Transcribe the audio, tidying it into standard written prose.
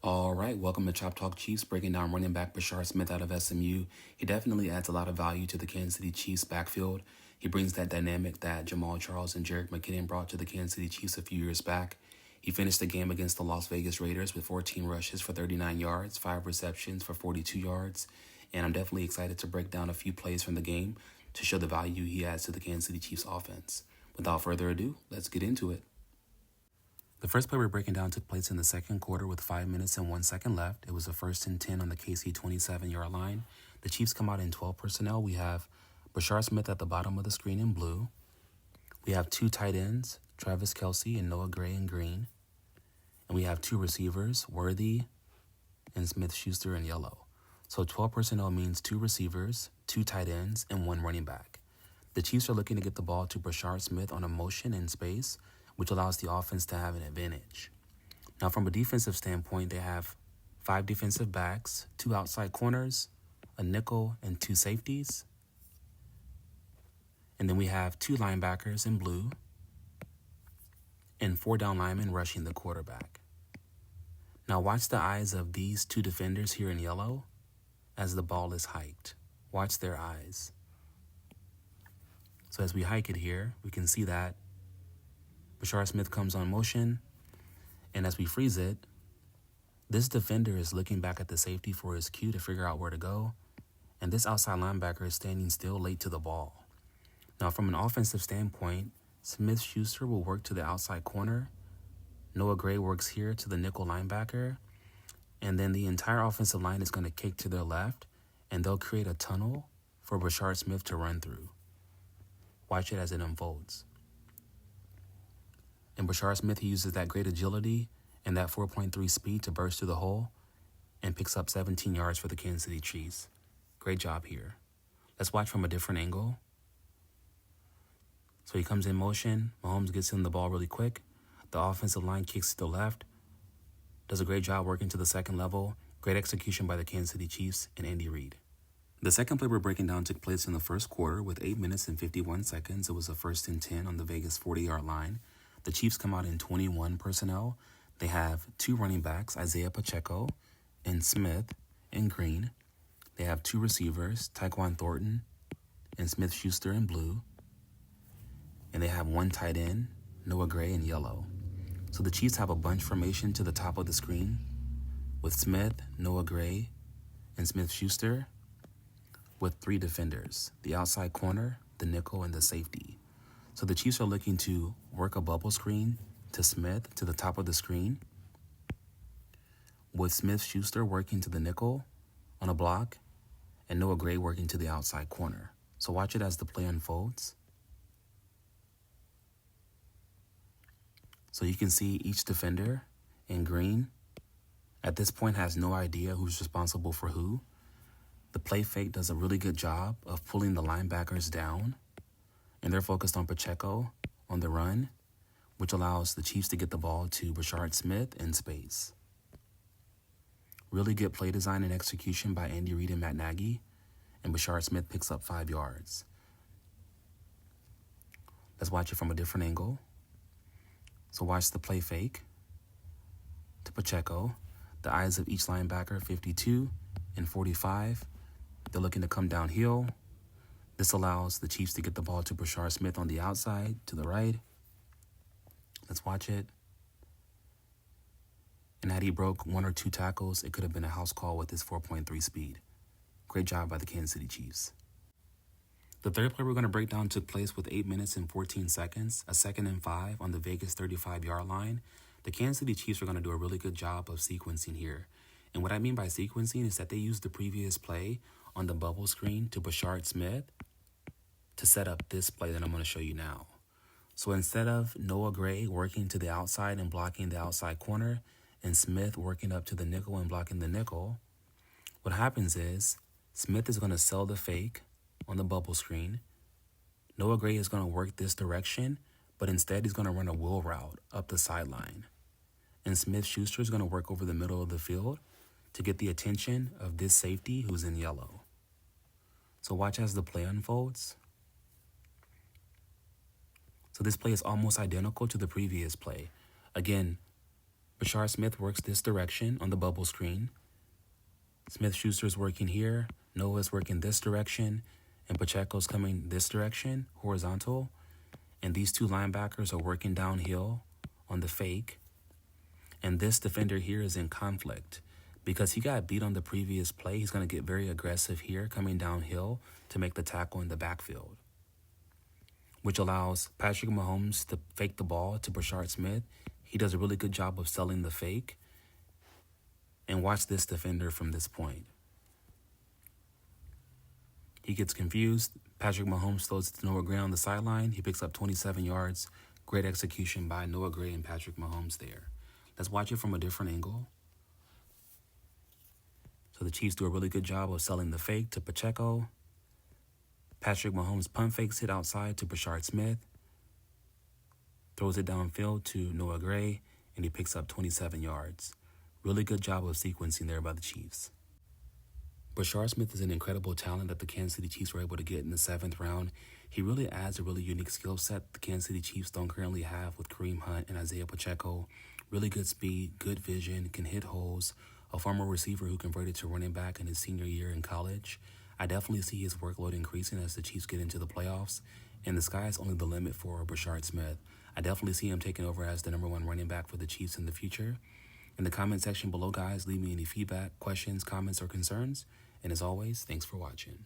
All right, welcome to Chop Talk Chiefs, breaking down running back Brashard Smith out of SMU. He definitely adds a lot of value to the Kansas City Chiefs backfield. He brings that dynamic that Jamal Charles and Jerick McKinnon brought to the Kansas City Chiefs a few years back. He finished the game against the Las Vegas Raiders with 14 rushes for 39 yards, 5 receptions for 42 yards, and I'm definitely excited to break down a few plays from the game to show the value he adds to the Kansas City Chiefs offense. Without further ado, let's get into it. The first play we're breaking down took place in the second quarter with 5 minutes and 1 second left. It was a 1st and 10 on the KC 27-yard line. The Chiefs come out in 12 personnel. We have Brashard Smith at the bottom of the screen in blue. We have 2 tight ends, Travis Kelce and Noah Gray in green. And we have 2 receivers, Worthy and Smith-Schuster in yellow. So 12 personnel means 2 receivers, 2 tight ends, and 1 running back. The Chiefs are looking to get the ball to Brashard Smith on a motion in space, which allows the offense to have an advantage. Now, from a defensive standpoint, they have 5 defensive backs, 2 outside corners, a nickel, and 2 safeties. And then we have 2 linebackers in blue and 4 down linemen rushing the quarterback. Now, watch the eyes of these 2 defenders here in yellow as the ball is hiked. Watch their eyes. So as we hike it here, we can see that Brashard Smith comes on motion, and as we freeze it, this defender is looking back at the safety for his cue to figure out where to go, and this outside linebacker is standing still late to the ball. Now, from an offensive standpoint, Smith-Schuster will work to the outside corner, Noah Gray works here to the nickel linebacker, and then the entire offensive line is going to kick to their left, and they'll create a tunnel for Brashard Smith to run through. Watch it as it unfolds. And Brashard Smith, he uses that great agility and that 4.3 speed to burst through the hole and picks up 17 yards for the Kansas City Chiefs. Great job here. Let's watch from a different angle. So he comes in motion. Mahomes gets him the ball really quick. The offensive line kicks to the left. Does a great job working to the second level. Great execution by the Kansas City Chiefs and Andy Reid. The second play we're breaking down took place in the first quarter with 8 minutes and 51 seconds. It was a 1st and 10 on the Vegas 40-yard line. The Chiefs come out in 21 personnel. They have 2 running backs, Isaiah Pacheco and Smith in green. They have 2 receivers, Tyquan Thornton and Smith-Schuster in blue. And they have 1 tight end, Noah Gray in yellow. So the Chiefs have a bunch formation to the top of the screen with Smith, Noah Gray, and Smith-Schuster with 3 defenders, the outside corner, the nickel, and the safety. So the Chiefs are looking to work a bubble screen to Smith to the top of the screen, with Smith-Schuster working to the nickel on a block and Noah Gray working to the outside corner. So watch it as the play unfolds. So you can see each defender in green at this point has no idea who's responsible for who. The play fake does a really good job of pulling the linebackers down, and they're focused on Pacheco on the run, which allows the Chiefs to get the ball to Brashard Smith in space. Really good play design and execution by Andy Reid and Matt Nagy, and Brashard Smith picks up 5 yards. Let's watch it from a different angle. So watch the play fake to Pacheco. The eyes of each linebacker, 52 and 45. They're looking to come downhill. This allows the Chiefs to get the ball to Brashard Smith on the outside, to the right. Let's watch it. And had he broke 1 or 2 tackles, it could have been a house call with his 4.3 speed. Great job by the Kansas City Chiefs. The third play we're going to break down took place with 8 minutes and 14 seconds, a 2nd and 5 on the Vegas 35-yard line. The Kansas City Chiefs are going to do a really good job of sequencing here. And what I mean by sequencing is that they used the previous play on the bubble screen to Brashard Smith to set up this play that I'm going to show you now. So instead of Noah Gray working to the outside and blocking the outside corner, and Smith working up to the nickel and blocking the nickel, what happens is Smith is going to sell the fake on the bubble screen. Noah Gray is going to work this direction, but instead he's going to run a wheel route up the sideline. And Smith-Schuster is going to work over the middle of the field to get the attention of this safety who's in yellow. So watch as the play unfolds. So this play is almost identical to the previous play. Again, Brashard Smith works this direction on the bubble screen. Smith-Schuster's working here. Noah's working this direction. And Pacheco's coming this direction, horizontal. And these two linebackers are working downhill on the fake. And this defender here is in conflict. Because he got beat on the previous play, he's going to get very aggressive here, coming downhill to make the tackle in the backfield, which allows Patrick Mahomes to fake the ball to Brashard Smith. He does a really good job of selling the fake. And watch this defender from this point. He gets confused. Patrick Mahomes throws it to Noah Gray on the sideline. He picks up 27 yards. Great execution by Noah Gray and Patrick Mahomes there. Let's watch it from a different angle. So the Chiefs do a really good job of selling the fake to Pacheco. Patrick Mahomes punt fakes it outside to Brashard Smith. Throws it downfield to Noah Gray, and he picks up 27 yards. Really good job of sequencing there by the Chiefs. Brashard Smith is an incredible talent that the Kansas City Chiefs were able to get in the 7th round. He really adds a really unique skill set the Kansas City Chiefs don't currently have with Kareem Hunt and Isaiah Pacheco. Really good speed, good vision, can hit holes, a former receiver who converted to running back in his senior year in college. I definitely see his workload increasing as the Chiefs get into the playoffs, and the sky is only the limit for Brashard Smith. I definitely see him taking over as the #1 running back for the Chiefs in the future. In the comment section below, guys, leave me any feedback, questions, comments, or concerns. And as always, thanks for watching.